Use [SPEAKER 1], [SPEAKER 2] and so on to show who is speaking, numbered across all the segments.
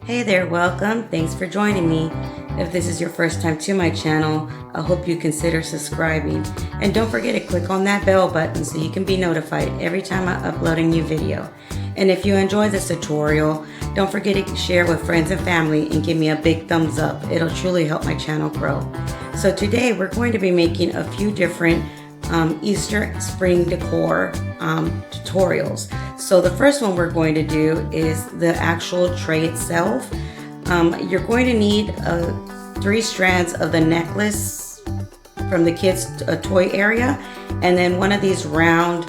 [SPEAKER 1] Hey there, welcome. Thanks for joining me. If this is your first time to my channel, I hope you consider subscribing. And don't forget to click on that bell button so you can be notified every time I upload a new video. And if you enjoy this tutorial, don't forget to share with friends and family and give me a big thumbs up. It'll truly help my channel grow. So today we're going to be making a few different Easter spring decor tutorials. So the first one we're going to do is the actual tray itself. You're going to need 3 strands of the necklace from the kids toy area, and then one of these round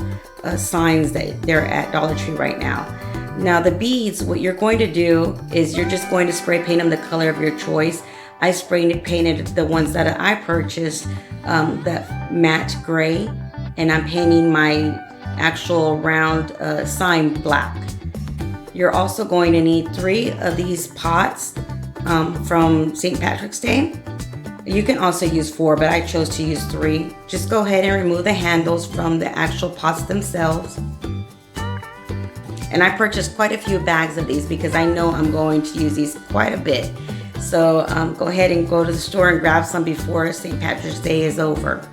[SPEAKER 1] signs that they're at Dollar Tree right now. Now the beads, what you're going to do is you're just going to spray paint them the color of your choice. I spray painted the ones that I purchased, that matte gray, and I'm painting my actual round sign black. You're also going to need 3 of these pots from St. Patrick's Day. You can also use 4, but I chose to use 3. Just go ahead and remove the handles from the actual pots themselves. And I purchased quite a few bags of these because I know I'm going to use these quite a bit. So go ahead and go to the store and grab some before St. Patrick's Day is over.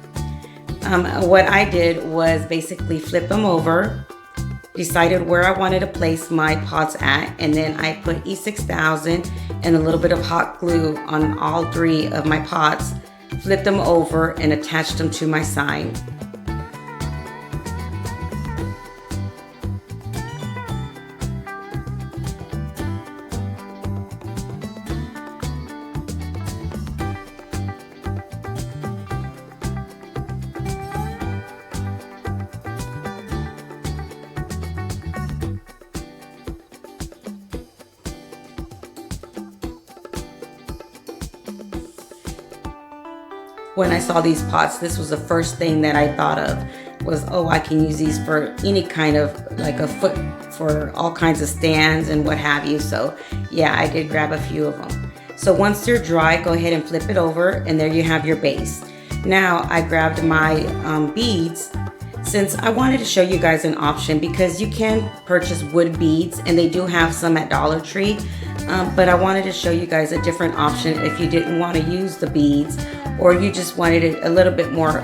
[SPEAKER 1] What I did was basically flip them over, decided where I wanted to place my pots at, and then I put E6000 and a little bit of hot glue on all 3 of my pots, flipped them over and attached them to my sign. When I saw these pots, this was the first thing that I thought of was, oh, I can use these for any kind of, like a foot, for all kinds of stands and what have you. So yeah, I did grab a few of them. So once they're dry, go ahead and flip it over, and there you have your base. Now I grabbed my beads, since I wanted to show you guys an option, because you can purchase wood beads and they do have some at Dollar Tree. But I wanted to show you guys a different option if you didn't want to use the beads, or you just wanted it a little bit more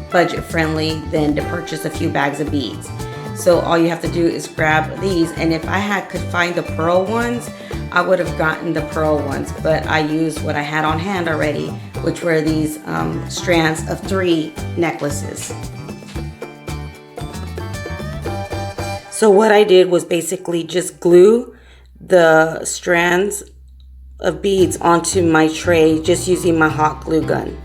[SPEAKER 1] budget friendly than to purchase a few bags of beads. So all you have to do is grab these, and if I could find the pearl ones, I would have gotten the pearl ones, but I used what I had on hand already, which were these strands of 3 necklaces. So what I did was basically just glue the strands of beads onto my tray just using my hot glue gun.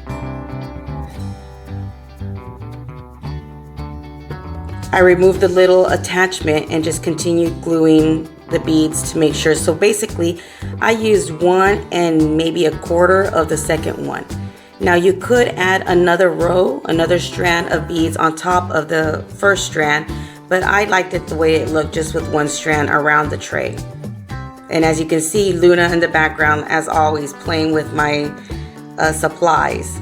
[SPEAKER 1] I removed the little attachment and just continued gluing the beads to make sure. So basically I used 1 and maybe a quarter of the second one. Now you could add another row, another strand of beads on top of the first strand, but I liked it the way it looked, just with 1 strand around the tray. And as you can see, Luna in the background, as always, playing with my supplies.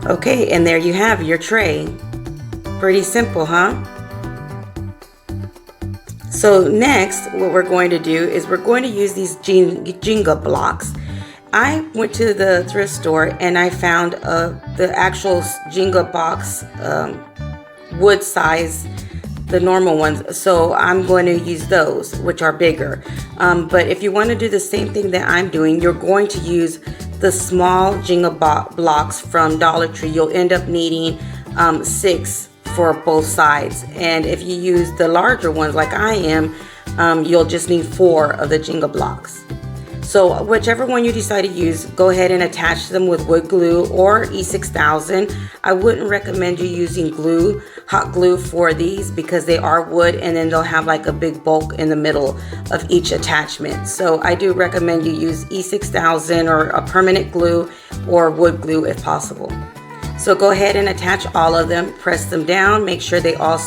[SPEAKER 1] Okay, and there you have your tray. Pretty simple, huh? So next, what we're going to do is we're going to use these Jenga blocks. I went to the thrift store and I found the actual Jenga box, wood size, the normal ones. So I'm going to use those, which are bigger. But if you want to do the same thing that I'm doing, you're going to use the small Jenga blocks from Dollar Tree. You'll end up needing 6 for both sides. And if you use the larger ones like I am, you'll just need 4 of the Jenga blocks. So whichever one you decide to use, go ahead and attach them with wood glue or E6000. I wouldn't recommend you using glue, hot glue for these, because they are wood and then they'll have like a big bulk in the middle of each attachment. So I do recommend you use E6000 or a permanent glue or wood glue if possible. So go ahead and attach all of them, press them down, make sure they all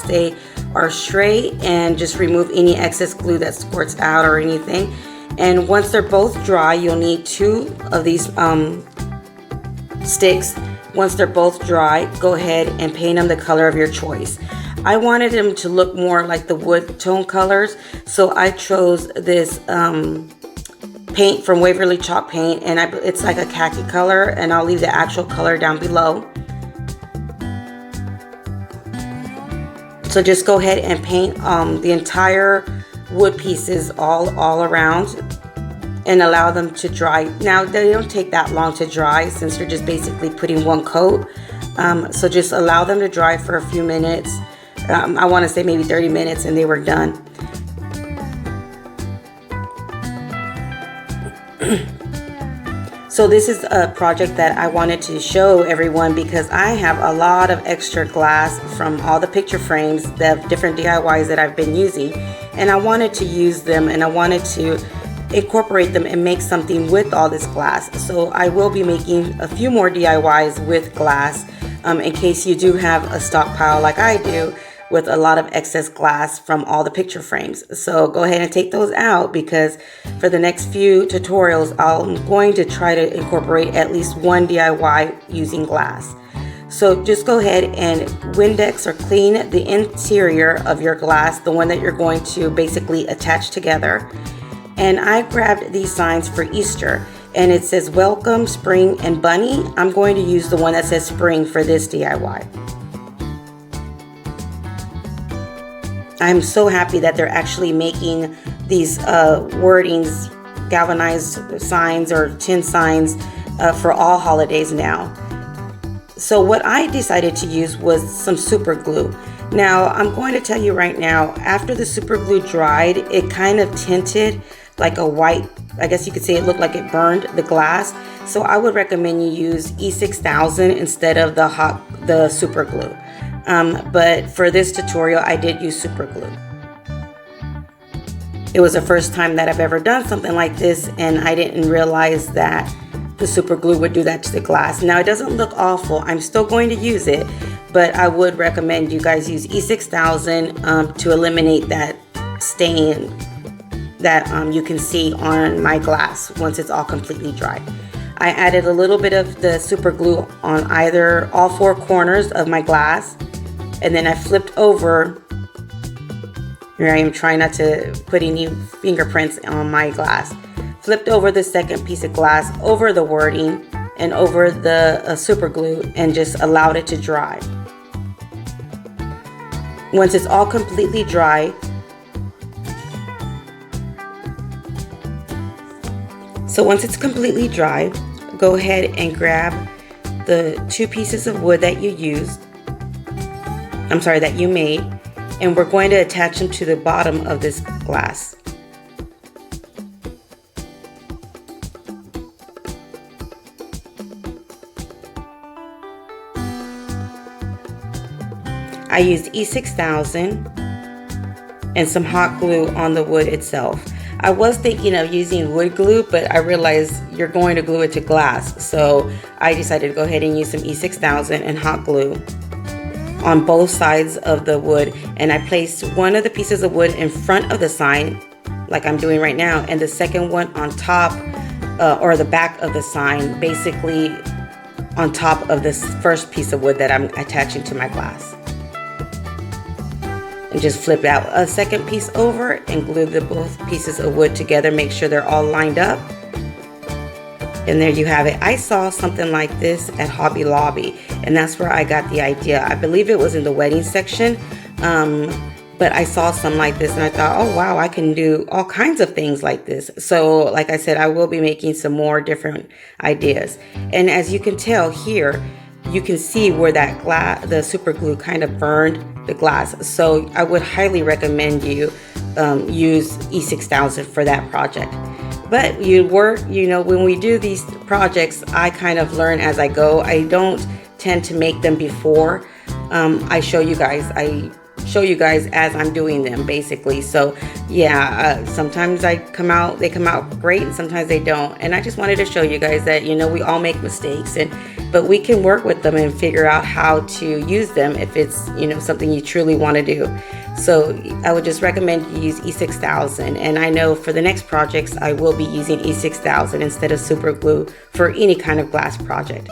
[SPEAKER 1] are straight, and just remove any excess glue that squirts out or anything. And once they're both dry, you'll need 2 of these sticks. Once they're both dry, go ahead and paint them the color of your choice. I wanted them to look more like the wood tone colors, so I chose this paint from Waverly Chalk Paint, and it's like a khaki color, and I'll leave the actual color down below. So just go ahead and paint the entire wood pieces all around and allow them to dry. Now they don't take that long to dry since you're just basically putting one coat. So just allow them to dry for a few minutes. I want to say maybe 30 minutes, and they were done. So this is a project that I wanted to show everyone because I have a lot of extra glass from all the picture frames, the different DIYs that I've been using, and I wanted to use them, and I wanted to incorporate them and make something with all this glass. So I will be making a few more DIYs with glass in case you do have a stockpile like I do with a lot of excess glass from all the picture frames. So go ahead and take those out, because for the next few tutorials I'm going to try to incorporate at least one DIY using glass. So just go ahead and Windex or clean the interior of your glass, the one that you're going to basically attach together. And I grabbed these signs for Easter, and it says welcome, spring, and bunny. I'm going to use the one that says spring for this DIY. I'm so happy that they're actually making these wordings, galvanized signs or tin signs for all holidays now. So what I decided to use was some super glue. Now I'm going to tell you right now, after the super glue dried, it kind of tinted like a white, I guess you could say it looked like it burned the glass. So I would recommend you use E6000 instead of the super glue. But for this tutorial, I did use super glue. It was the first time that I've ever done something like this, and I didn't realize that the super glue would do that to the glass. Now it doesn't look awful. I'm still going to use it, but I would recommend you guys use E6000 to eliminate that stain that you can see on my glass once it's all completely dry. I added a little bit of the super glue on all four corners of my glass, and then I flipped over. Here I am trying not to put any fingerprints on my glass. Flipped over the second piece of glass over the wording and over the super glue, and just allowed it to dry. Once it's all completely dry, go ahead and grab the two pieces of wood that you made, and we're going to attach them to the bottom of this glass. I used E6000 and some hot glue on the wood itself. I was thinking of using wood glue, but I realized you're going to glue it to glass. So I decided to go ahead and use some E6000 and hot glue on both sides of the wood. And I placed one of the pieces of wood in front of the sign, like I'm doing right now, and the second one on top or the back of the sign, basically on top of this first piece of wood that I'm attaching to my glass. And just flip out a second piece over and glue the both pieces of wood together. Make sure they're all lined up. And there you have it. I saw something like this at Hobby Lobby, and that's where I got the idea. I believe it was in the wedding section, but I saw some like this and I thought, oh wow, I can do all kinds of things like this. So like I said, I will be making some more different ideas. And as you can tell here, you can see where that the super glue kind of burned the glass. So I would highly recommend you use E6000 for that project. But when we do these projects, I kind of learn as I go. I don't tend to make them before I show you guys. I show you guys as I'm doing them, basically. So yeah, sometimes they come out great, and sometimes they don't. And I just wanted to show you guys that we all make mistakes, but we can work with them and figure out how to use them if it's something you truly want to do. So I would just recommend you use E6000, and I know for the next projects I will be using E6000 instead of super glue for any kind of glass project.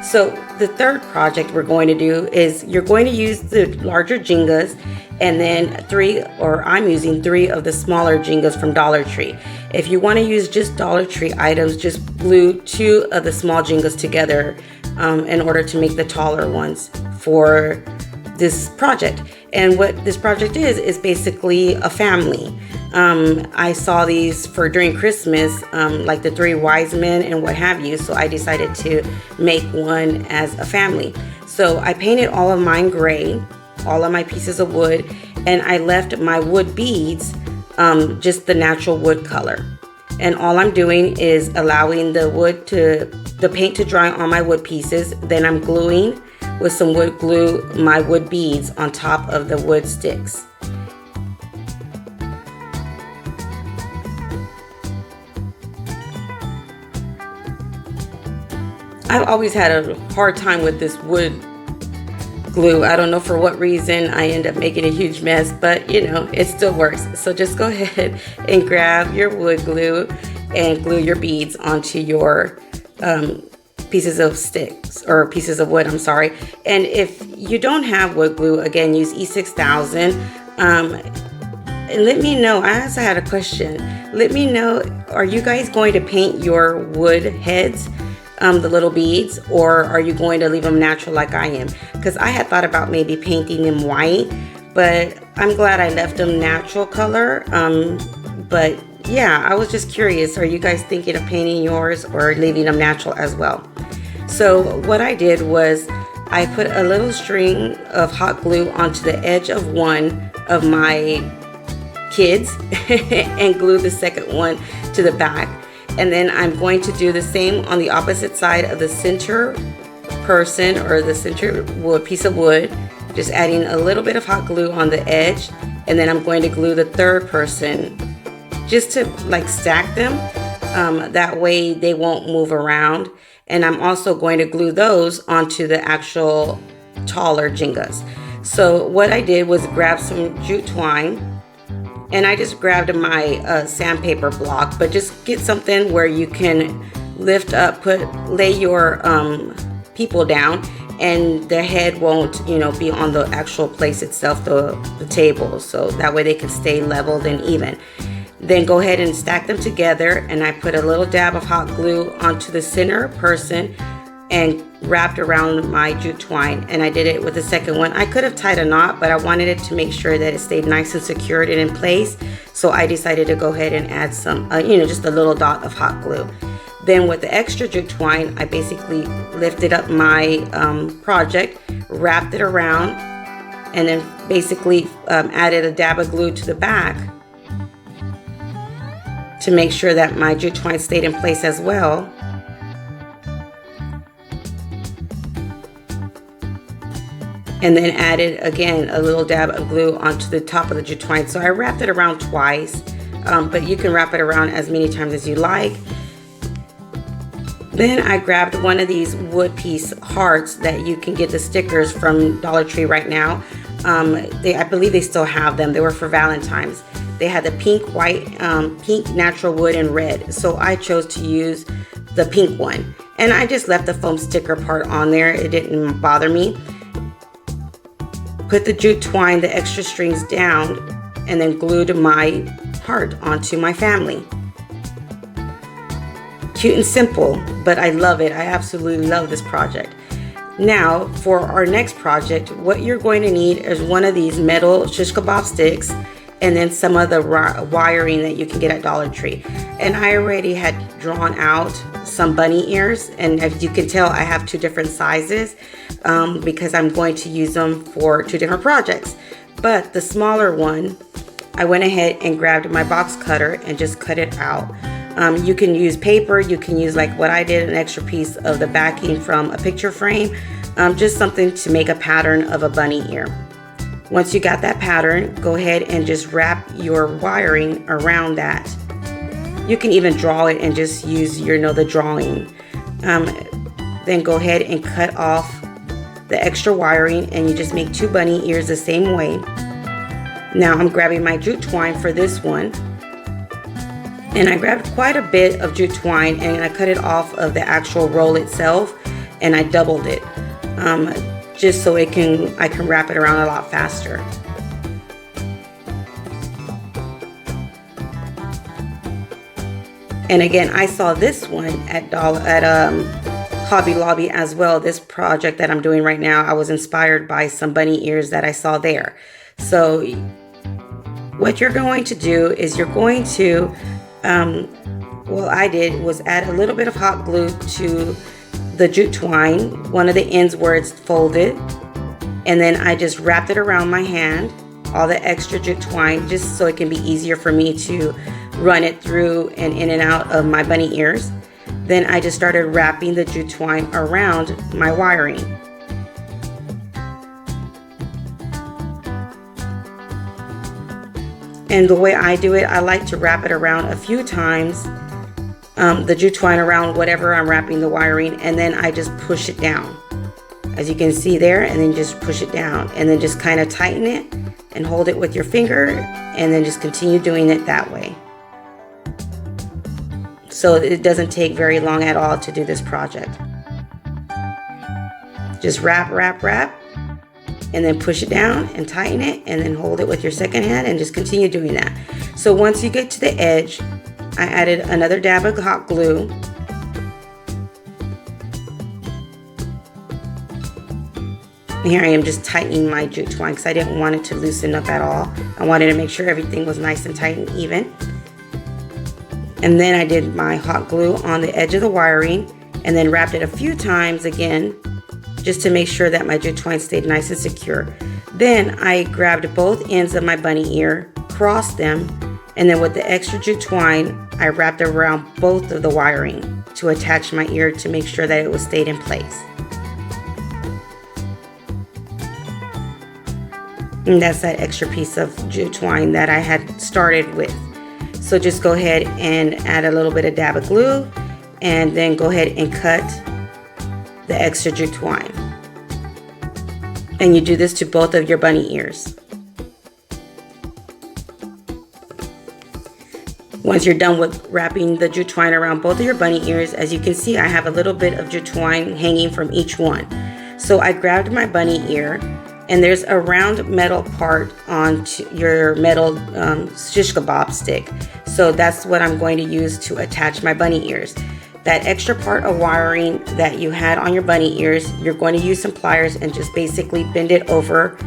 [SPEAKER 1] So the third project we're going to do is you're going to use the larger Jengas, and then I'm using 3 of the smaller Jengas from Dollar Tree. If you want to use just Dollar Tree items, just glue 2 of the small Jengas together in order to make the taller ones for this project. And what this project is basically a family. I saw these during Christmas, like the 3 wise men and what have you, so I decided to make one as a family. So I painted all of mine gray, all of my pieces of wood, and I left my wood beads just the natural wood color. And all I'm doing is allowing the paint to dry on my wood pieces. Then I'm gluing with some wood glue my wood beads on top of the wood sticks. I've always had a hard time with this wood glue. I don't know for what reason. I end up making a huge mess, but you know, it still works. So just go ahead and grab your wood glue and glue your beads onto your pieces of sticks, or pieces of wood, I'm sorry. And if you don't have wood glue, again, use E6000. And let me know, I also had a question. Let me know, are you guys going to paint your wood heads, the little beads, or are you going to leave them natural like I am? Because I had thought about maybe painting them white, but I'm glad I left them natural color. But yeah, I was just curious, are you guys thinking of painting yours or leaving them natural as well? So what I did was I put a little string of hot glue onto the edge of one of my kids and glue the second one to the back. And then I'm going to do the same on the opposite side of the center person, or the center piece of wood, just adding a little bit of hot glue on the edge. And then I'm going to glue the third person just to like stack them. That way they won't move around. And I'm also going to glue those onto the actual taller Jengas. So what I did was grab some jute twine, and I just grabbed my sandpaper block, but just get something where you can lift up, lay your people down, and their head won't, be on the actual place itself, the table. So that way they can stay leveled and even. Then go ahead and stack them together, and I put a little dab of hot glue onto the center person and wrapped around my jute twine. And I did it with the second one. I could have tied a knot, but I wanted it to make sure that it stayed nice and secured and in place. So I decided to go ahead and add some, just a little dot of hot glue. Then with the extra jute twine, I basically lifted up my project, wrapped it around, and then basically added a dab of glue to the back to make sure that my jute twine stayed in place as well. And then added again a little dab of glue onto the top of the jute twine. So I wrapped it around twice, but you can wrap it around as many times as you like. Then I grabbed one of these wood piece hearts that you can get the stickers from Dollar Tree right now. I believe they still have them. They were for Valentine's. They had the pink, white, pink natural wood, and red. So I chose to use the pink one. And I just left the foam sticker part on there. It didn't bother me. Put the jute twine, the extra strings down, and then glued my heart onto my family. Cute and simple, but I love it. I absolutely love this project. Now, for our next project, what you're going to need is one of these metal shish kebab sticks, and then some of the wiring that you can get at Dollar Tree. And I already had drawn out some bunny ears, and as you can tell, I have 2 different sizes because I'm going to use them for 2 different projects. But the smaller one, I went ahead and grabbed my box cutter and just cut it out. You can use paper, you can use like what I did, an extra piece of the backing from a picture frame, just something to make a pattern of a bunny ear. Once you got that pattern, go ahead and just wrap your wiring around that. You can even draw it and just use the drawing. Then go ahead and cut off the extra wiring, and you just make 2 bunny ears the same way. Now I'm grabbing my jute twine for this one. And I grabbed quite a bit of jute twine, and I cut it off of the actual roll itself. and I doubled it just so I can wrap it around a lot faster. And again, I saw this one at Hobby Lobby as well. This project that I'm doing right now, I was inspired by some bunny ears that I saw there. So what you're going to do is you're going to, what I did was add a little bit of hot glue to the jute twine, one of the ends where it's folded, and then I just wrapped it around my hand, all the extra jute twine, just so it can be easier for me to run it through and in and out of my bunny ears. Then I just started wrapping the jute twine around my wiring. And the way I do it, I like to wrap it around a few times, the jute twine around whatever I'm wrapping the wiring, and then I just push it down, as you can see there, and then just push it down, and then just kind of tighten it and hold it with your finger, and then just continue doing it that way. So it doesn't take very long at all to do this project. Just wrap, wrap, wrap, and then push it down and tighten it, and then hold it with your second hand and just continue doing that. So once you get to the edge, I added another dab of hot glue. And here I am just tightening my jute twine because I didn't want it to loosen up at all. I wanted to make sure everything was nice and tight and even. And then I did my hot glue on the edge of the wiring and then wrapped it a few times again, just to make sure that my jute twine stayed nice and secure. Then I grabbed both ends of my bunny ear, crossed them, and then with the extra jute twine, I wrapped around both of the wiring to attach my ear to make sure that it was stayed in place. And that's that extra piece of jute twine that I had started with. So just go ahead and add a little bit of dab of glue, and then go ahead and cut the extra jute twine. And you do this to both of your bunny ears. Once you're done with wrapping the jute twine around both of your bunny ears, as you can see, I have a little bit of jute twine hanging from each one. So I grabbed my bunny ear, and there's a round metal part on your metal shish kebab stick. So that's what I'm going to use to attach my bunny ears. That extra part of wiring that you had on your bunny ears, you're going to use some pliers and just basically bend it over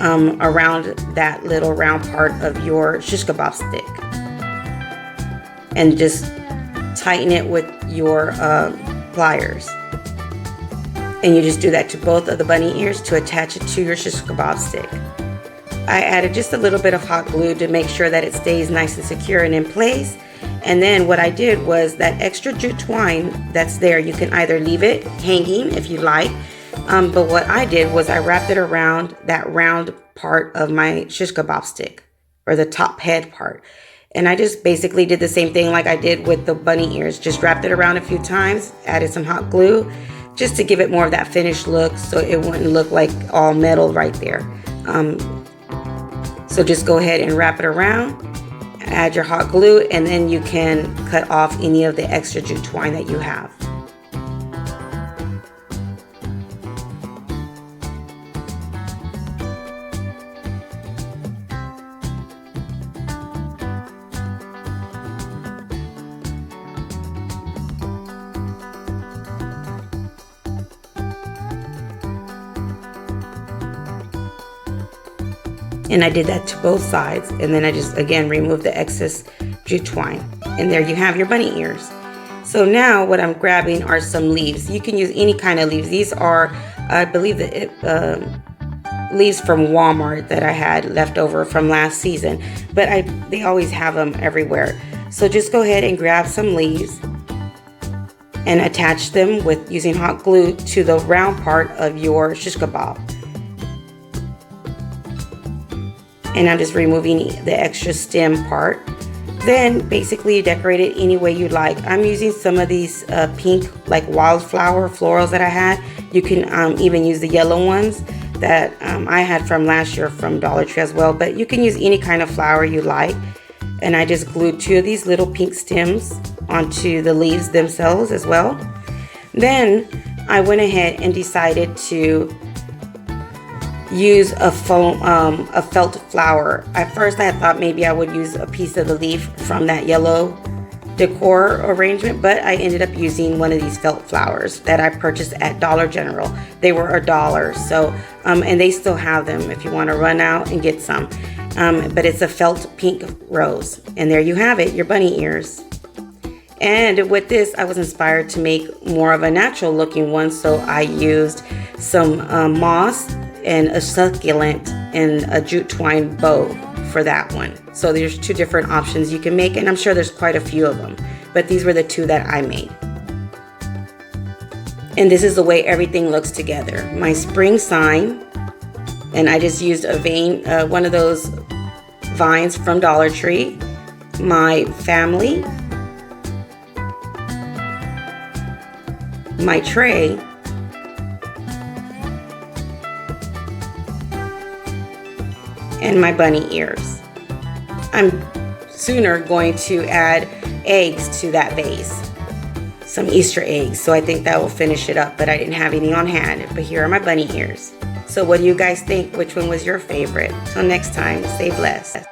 [SPEAKER 1] around that little round part of your shish kebab stick. And just tighten it with your pliers. And you just do that to both of the bunny ears to attach it to your shish kebab stick. I added just a little bit of hot glue to make sure that it stays nice and secure and in place. And then what I did was that extra jute twine that's there, you can either leave it hanging if you like, but what I did was I wrapped it around that round part of my shish kebab stick, or the top head part. And I just basically did the same thing like I did with the bunny ears, just wrapped it around a few times, added some hot glue, just to give it more of that finished look so it wouldn't look like all metal right there. So just go ahead and wrap it around, add your hot glue, and then you can cut off any of the extra jute twine that you have. And I did that to both sides, and then I just again removed the excess jute twine, and there you have your bunny ears. So now what I'm grabbing are some leaves. You can use any kind of leaves. These are, I believe, the leaves from Walmart that I had left over from last season, but they always have them everywhere. So just go ahead and grab some leaves and attach them with using hot glue to the round part of your shish kebab. And I'm just removing the extra stem part. Then basically decorate it any way you like. I'm using some of these pink like wildflower florals that I had. You can even use the yellow ones that I had from last year from Dollar Tree as well, but you can use any kind of flower you like. And I just glued 2 of these little pink stems onto the leaves themselves as well. Then I went ahead and decided to use a felt flower. At first I thought maybe I would use a piece of the leaf from that yellow decor arrangement, but I ended up using one of these felt flowers that I purchased at Dollar General. They were $1, so and they still have them if you want to run out and get some. But it's a felt pink rose, and there you have it, your bunny ears. And with this, I was inspired to make more of a natural looking one, so I used some moss and a succulent and a jute twine bow for that one. So there's 2 different options you can make, and I'm sure there's quite a few of them, but these were the 2 that I made. And this is the way everything looks together. My spring sign, and I just used a vein, one of those vines from Dollar Tree. My family, my tray, and my bunny ears. I'm sooner going to add eggs to that vase, some Easter eggs, so I think that will finish it up, but I didn't have any on hand. But here are my bunny ears. So what do you guys think? Which one was your favorite? Till next time, stay blessed.